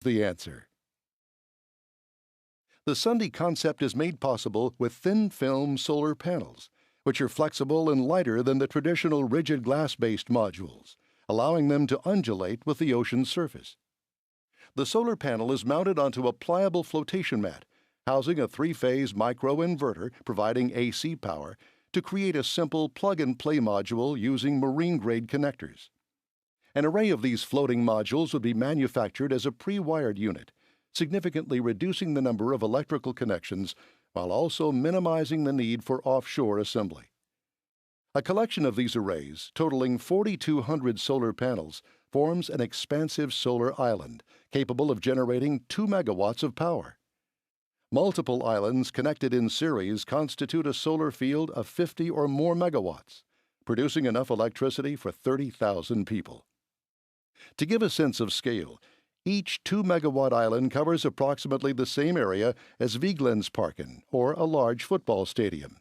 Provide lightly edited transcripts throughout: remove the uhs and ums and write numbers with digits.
the answer. The Sundy concept is made possible with thin-film solar panels, which are flexible and lighter than the traditional rigid glass-based modules, allowing them to undulate with the ocean's surface. The solar panel is mounted onto a pliable flotation mat, housing a three-phase microinverter providing AC power to create a simple plug-and-play module using marine-grade connectors. An array of these floating modules would be manufactured as a pre-wired unit, significantly reducing the number of electrical connections while also minimizing the need for offshore assembly. A collection of these arrays, totaling 4,200 solar panels, forms an expansive solar island capable of generating 2 megawatts of power. Multiple islands connected in series constitute a solar field of 50 or more megawatts, producing enough electricity for 30,000 people. To give a sense of scale, each 2-megawatt island covers approximately the same area as Vigelandsparken, or a large football stadium.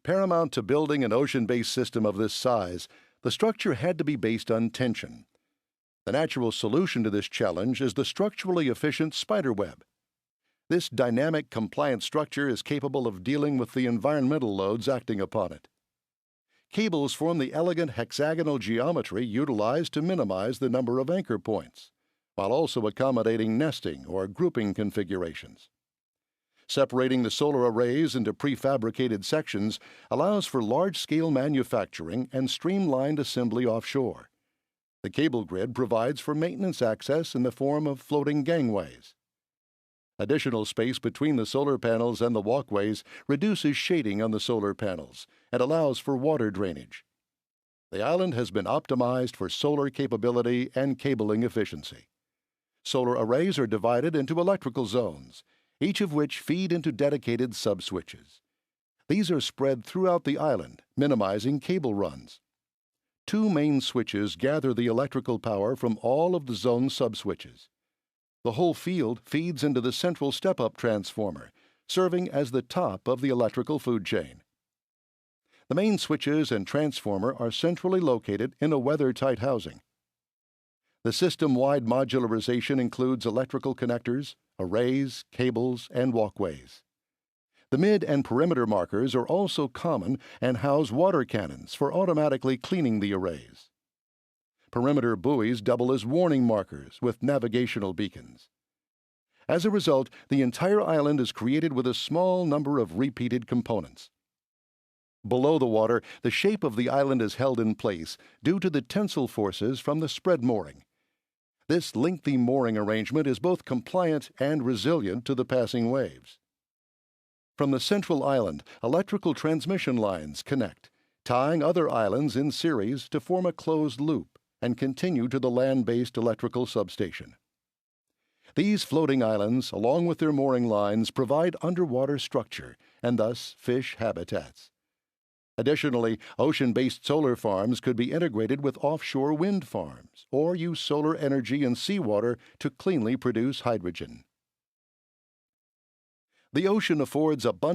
Paramount to building an ocean-based system of this size, the structure had to be based on tension. The natural solution to this challenge is the structurally efficient spiderweb. This dynamic, compliant structure is capable of dealing with the environmental loads acting upon it. Cables form the elegant hexagonal geometry utilized to minimize the number of anchor points, while also accommodating nesting or grouping configurations. Separating the solar arrays into prefabricated sections allows for large-scale manufacturing and streamlined assembly offshore. The cable grid provides for maintenance access in the form of floating gangways. Additional space between the solar panels and the walkways reduces shading on the solar panels and allows for water drainage. The island has been optimized for solar capability and cabling efficiency. Solar arrays are divided into electrical zones, each of which feed into dedicated sub-switches. These are spread throughout the island, minimizing cable runs. 2 main switches gather the electrical power from all of the zone sub-switches. The whole field feeds into the central step-up transformer, serving as the top of the electrical food chain. The main switches and transformer are centrally located in a weather-tight housing. The system-wide modularization includes electrical connectors, arrays, cables, and walkways. The mid and perimeter markers are also common and house water cannons for automatically cleaning the arrays. Perimeter buoys double as warning markers with navigational beacons. As a result, the entire island is created with a small number of repeated components. Below the water, the shape of the island is held in place due to the tensile forces from the spread mooring. This lengthy mooring arrangement is both compliant and resilient to the passing waves. From the central island, electrical transmission lines connect, tying other islands in series to form a closed loop and continue to the land-based electrical substation. These floating islands, along with their mooring lines, provide underwater structure and thus fish habitats. Additionally, ocean-based solar farms could be integrated with offshore wind farms or use solar energy and seawater to cleanly produce hydrogen. The ocean affords abundant